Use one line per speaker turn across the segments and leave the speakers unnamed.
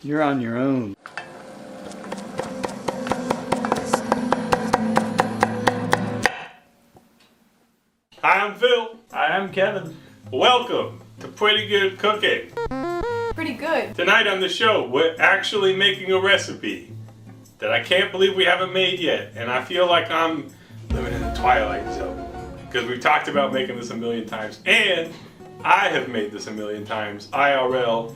You're on your own.
Hi, I'm Phil.
Hi, I'm Kevin.
Welcome to Pretty Good Cooking.
Pretty good.
Tonight on the show, we're actually making a recipe that I can't believe we haven't made yet. And I feel like I'm living in the Twilight Zone. Because we've talked about making this a million times. And I have made this a million times, IRL,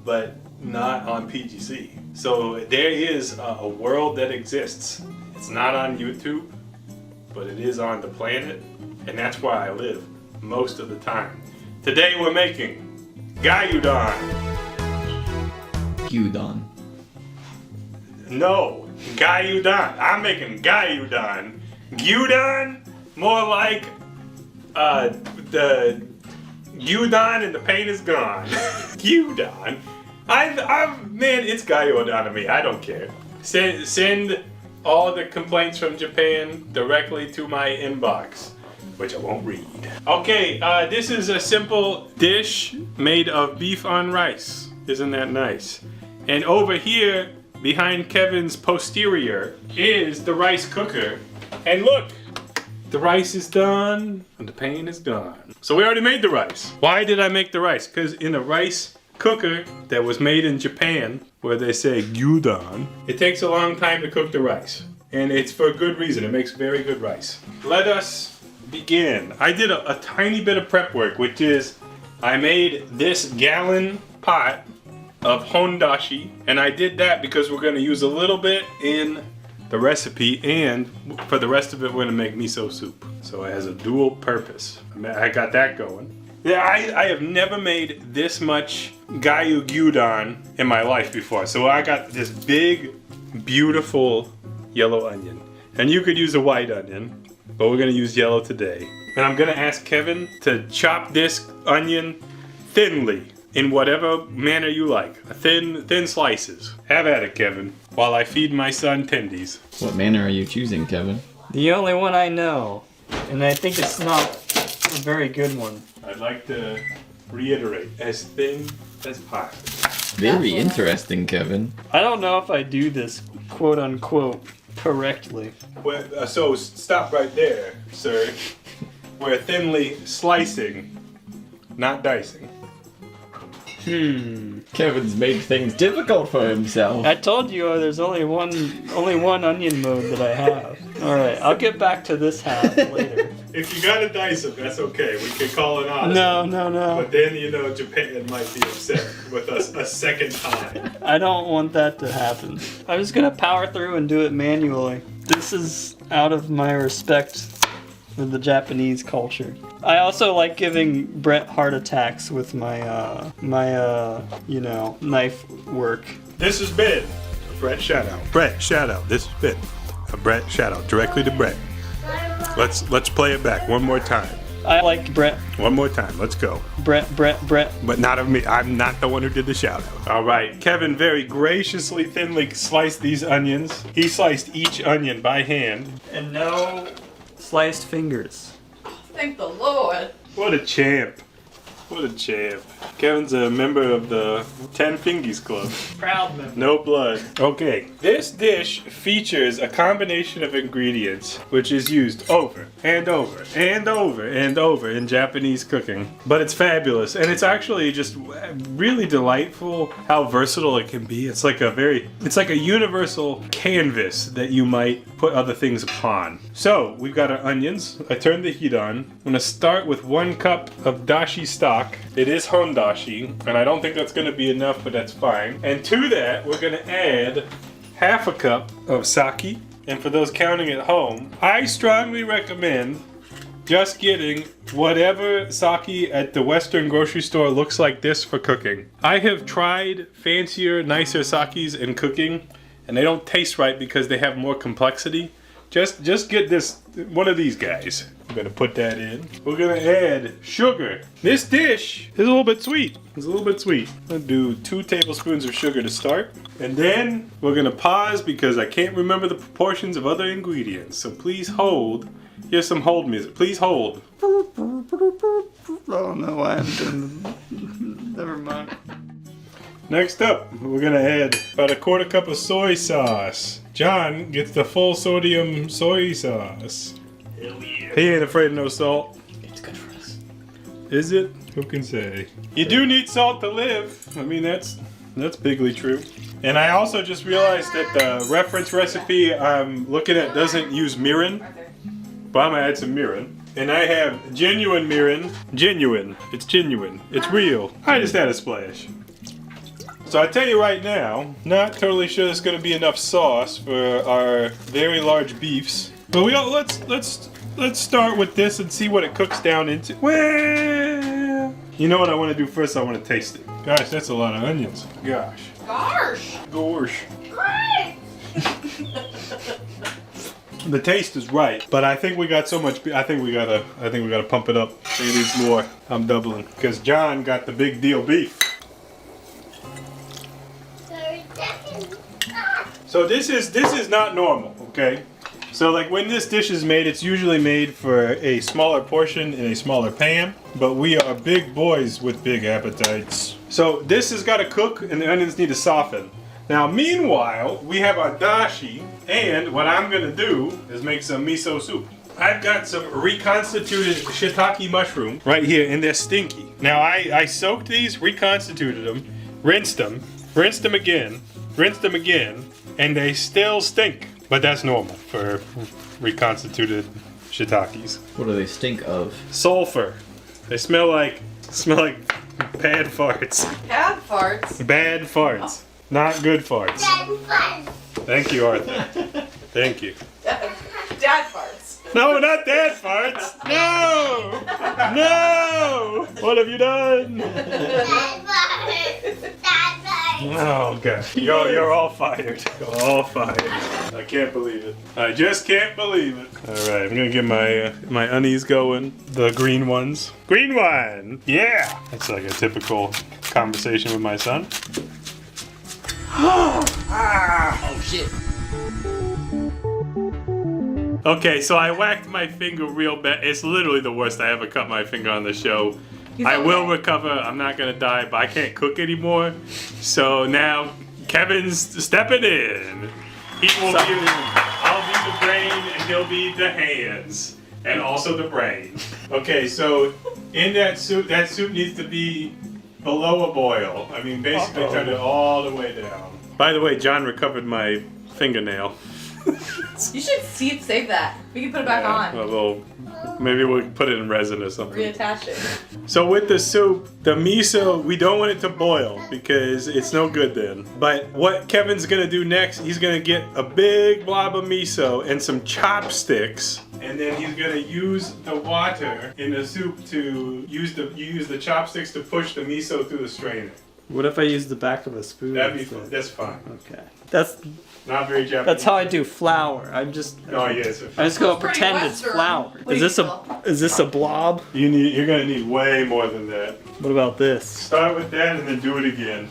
but not on PGC. So there is a world that exists. It's not on YouTube, but it is on the planet. And that's where I live most of the time. Today we're making Gyudon.
Gyudon.
No, Gyudon. I'm making Gyudon. Gyudon? More like the Gyudon and the pain is gone. Gyudon. Man, it's Gyudon to me. I don't care. Send all the complaints from Japan directly to my inbox, which I won't read. Okay, this is a simple dish made of beef on rice. Isn't that nice? And over here, behind Kevin's posterior, is the rice cooker. And look, the rice is done and the pain is gone. So we already made the rice. Why did I make the rice? Because in a rice cooker that was made in Japan, where they say gyudon, it takes a long time to cook the rice. And it's for a good reason. It makes very good rice. Let us begin. I did a tiny bit of prep work, which is I made this gallon pot of hondashi, and I did that because we're going to use a little bit in the recipe, and for the rest of it we're going to make miso soup. So it has a dual purpose. I got that going. Yeah, I have never made this much gyudon in my life before. So I got this big, beautiful yellow onion. And you could use a white onion, but we're gonna use yellow today. And I'm gonna ask Kevin to chop this onion thinly, in whatever manner you like. Thin slices. Have at it, Kevin, while I feed my son tendies.
What manner are you choosing, Kevin?
The only one I know, and I think it's not a very good one.
I'd like to reiterate, as thin as possible.
Very interesting, Kevin.
I don't know if I do this quote unquote correctly.
Well, so stop right there, sir. We're thinly slicing, not dicing.
Kevin's made things difficult for himself.
I told you there's only one onion mode that I have. All right, I'll get back to this half later.
If you gotta dice them, that's okay. We can call it off.
No.
But then, you know, Japan might be upset with us a second time.
I don't want that to happen. I'm just gonna power through and do it manually. This is out of my respect for the Japanese culture. I also like giving Brett heart attacks with my knife work.
This has been a Brett shout out. Brett shout out. This has been a Brett shout out directly to Brett. Let's play it back one more time.
I like Brett.
One more time. Let's go.
Brett.
But not of me. I'm not the one who did the shout out. All right. Kevin very graciously thinly sliced these onions. He sliced each onion by hand.
And no sliced fingers.
Thank the Lord.
What a champ. What a champ. Kevin's a member of the 10 Fingies Club.
Proud member.
No blood. Okay, this dish features a combination of ingredients which is used over and over and over and over in Japanese cooking. But it's fabulous, and it's actually just really delightful how versatile it can be. It's like a universal canvas that you might put other things upon. So, we've got our onions. I turned the heat on. I'm gonna start with 1 cup of Dashi Stock. It is hondashi, and I don't think that's going to be enough, but that's fine. And to that, we're going to add half a cup of sake. And for those counting at home, I strongly recommend just getting whatever sake at the Western grocery store looks like this for cooking. I have tried fancier, nicer sakes in cooking, and they don't taste right because they have more complexity. Just get this, one of these guys. I'm gonna put that in. We're gonna add sugar. This dish is a little bit sweet. It's a little bit sweet. I'm gonna do 2 tablespoons of sugar to start. And then we're gonna pause because I can't remember the proportions of other ingredients. So please hold. Here's some hold music. Please hold.
Oh no, I haven't done. Never mind.
Next up, we're gonna add about a quarter cup of soy sauce. John gets the full sodium soy sauce.
Hell yeah.
He ain't afraid of no salt.
It's good for us.
Is it? Who can say? You do need salt to live. I mean, that's bigly true. And I also just realized that the reference recipe I'm looking at doesn't use mirin, but I'm gonna add some mirin. And I have genuine mirin. Genuine. It's genuine. It's real. I just add a splash. So I tell you right now, not totally sure there's gonna be enough sauce for our very large beefs. But let's start with this and see what it cooks down into. Well, you know what I want to do first? I want to taste it. Gosh, that's a lot of onions. Gosh.
Gosh.
Gosh.
Great.
The taste is right, but I think we got so much. I think we gotta pump it up. It needs more. I'm doubling because John got the big deal beef. So this is not normal, okay? So like when this dish is made, it's usually made for a smaller portion in a smaller pan, but we are big boys with big appetites. So this has got to cook and the onions need to soften. Now meanwhile, we have our dashi, and what I'm gonna do is make some miso soup. I've got some reconstituted shiitake mushrooms right here, and they're stinky. Now I soaked these, reconstituted them, rinsed them again, and they still stink. But that's normal for reconstituted shiitakes.
What do they stink of?
Sulfur. They smell like bad farts.
Bad farts.
Bad farts. Not good farts. Thank you, Arthur. Thank you.
Dad farts.
No, not dad farts. No! No! What have you done? Oh, God. You're all fired. You're all fired. I can't believe it. I just can't believe it. All right, I'm going to get my unis going. The green ones. Green one! Yeah! That's like a typical conversation with my son. Ah!
Oh shit.
Okay, so I whacked my finger real bad. It's literally the worst I ever cut my finger on the show. I will recover. I'm not gonna die, but I can't cook anymore. So now Kevin's stepping in. I'll be the brain and he'll be the hands. And also the brain. Okay, so in that soup needs to be below a boil. I mean, basically turn it all the way down. By the way, John recovered my fingernail.
You should save that. We can put it back on.
Well, maybe we'll put it in resin or something.
Reattach it.
So with the soup, the miso, we don't want it to boil because it's no good then. But what Kevin's gonna do next, he's gonna get a big blob of miso and some chopsticks, and then he's gonna use the water in the soup to use the chopsticks to push the miso through the strainer.
What if I use the back of a spoon?
That's fine.
Okay. That's
Not very Japanese.
That's how I do flour. I'm just
Oh yes.
I'm just gonna
Pretty
pretend it's
Western.
flour.
What do you feel?
Is this a blob?
You're gonna need way more than that.
What about this?
Start with that and then do it again.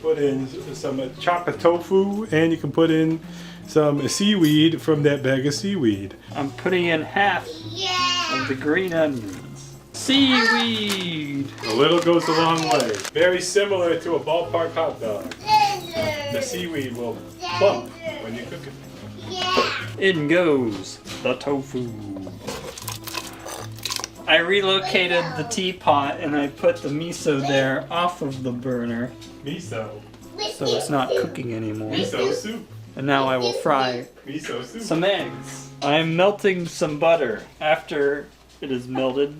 Put in some chopped tofu, and you can put in some seaweed from that bag of seaweed.
I'm putting in half of the green onions. Seaweed!
A little goes a long way. Very similar to a ballpark hot dog. The seaweed will plump when you cook it.
In goes the tofu. I relocated the teapot and I put the miso there off of the burner
Miso.
so it's not cooking anymore.
Miso soup.
And now I will fry
Miso soup.
some eggs. I'm melting some butter. After it is melted,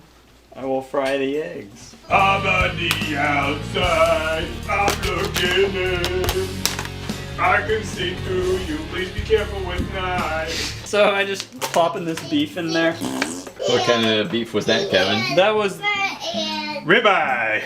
I will fry the eggs.
I'm on the outside. I'm looking in. I can see through you. Please be careful with knives.
So I just plopping this beef in there.
What kind of beef was that, Kevin?
That was
Ribeye.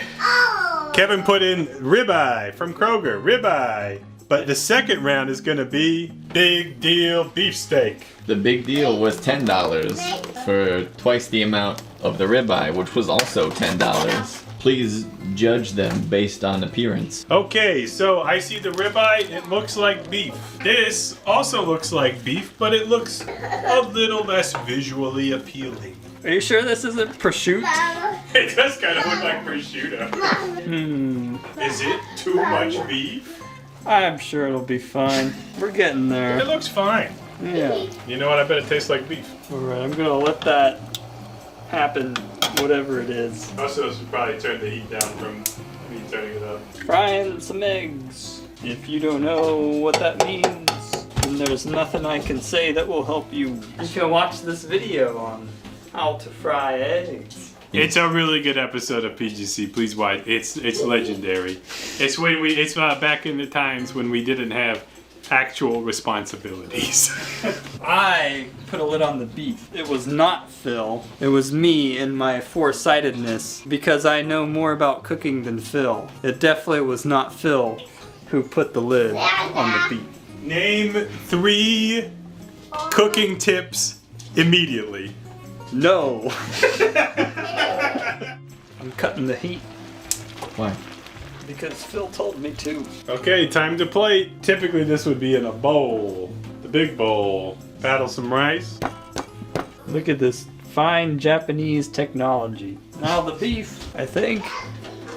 Kevin put in ribeye from Kroger. Ribeye. But the second round is going to be big deal beefsteak.
The big deal was $10 for twice the amount of the ribeye, which was also $10. Please judge them based on appearance.
Okay, so I see the ribeye. It looks like beef. This also looks like beef, but it looks a little less visually appealing.
Are you sure this isn't prosciutto?
It does kind of look like prosciutto. Is it too much beef?
I'm sure it'll be fine. We're getting
It
there.
looks fine.
Yeah.
You know what? I bet it tastes like beef.
Alright, I'm gonna let that happen, whatever it is.
Also, should probably turn the heat down from me turning it up.
Frying some eggs. If you don't know what that means, then there's nothing I can say that will help you. You can watch this video on how to fry eggs.
It's a really good episode of PGC. Please watch. It's legendary. It's when it's back in the times when we didn't have actual responsibilities.
I put a lid on the beef. It was not Phil. It was me and my foresightedness because I know more about cooking than Phil. It definitely was not Phil who put the lid on the beef.
Name 3 cooking tips immediately.
No. I'm cutting the heat
Why?
because Phil told me to.
Okay, time to plate. Typically this would be in a bowl. The big bowl. Paddle some rice.
Look at this fine Japanese technology. Now the beef, I think.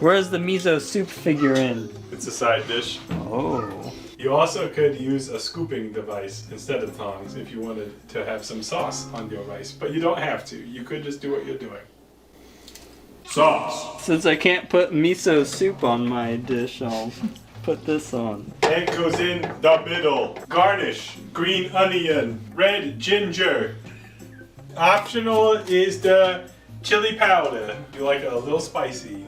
Where's the miso soup figurine?
It's a side dish.
Oh.
You also could use a scooping device instead of tongs if you wanted to have some sauce on your rice, but you don't have to. You could just do what you're doing. Sauce.
Since I can't put miso soup on my dish, I'll put this on.
Egg goes in the middle. Garnish. Green onion. Red ginger. Optional is the chili powder. You like it a little spicy.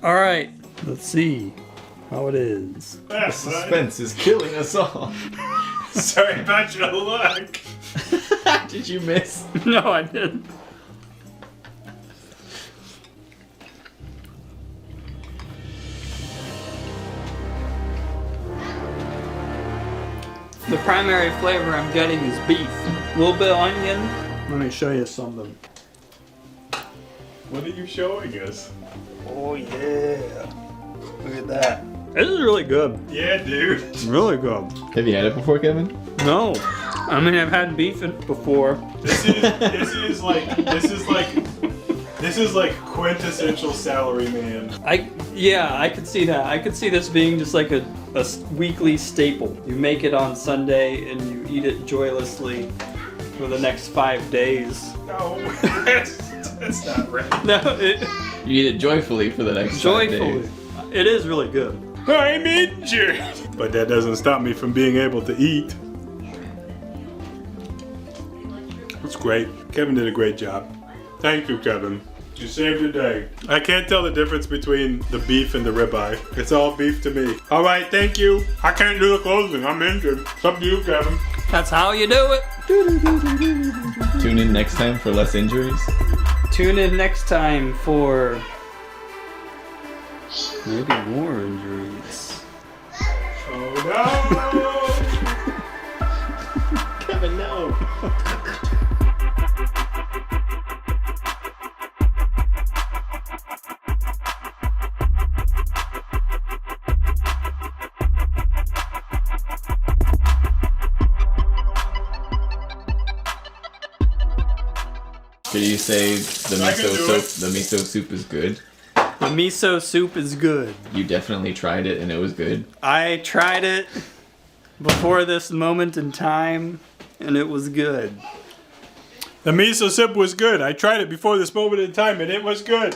Alright, let's see how it is.
Yeah,
Suspense is killing us all.
Sorry about your luck.
Did you miss?
No, I didn't. The primary flavor I'm getting is beef. A little bit of onion. Let me show you something.
What are you showing us?
Oh yeah. Look at that. This is really good.
Yeah, dude.
Really good.
Have you had it before, Kevin?
No. I mean, I've had beef before.
This is like quintessential salary man.
I could see that. I could see this being just like a weekly staple. You make it on Sunday and you eat it joylessly for the next 5 days.
No, that's not right.
No,
You eat it joyfully for the next 5
joyfully.
days.
It is really good.
I'm injured. But that doesn't stop me from being able to eat. That's great. Kevin did a great job. Thank you, Kevin. You saved the day. I can't tell the difference between the beef and the ribeye. It's all beef to me. All right, thank you. I can't do the closing. I'm injured. It's up to you, Kevin.
That's how you do it.
Tune in next time for less injuries.
Tune in next time for maybe more injuries.
Oh no!
Kevin, no. Could you say the
I can
miso
do
soup?
it.
The miso soup is good.
The miso soup is good.
You definitely tried it and it was good.
I tried it before this moment in time, and it was good.
The miso soup was good. I tried it before this moment in time, and it was good.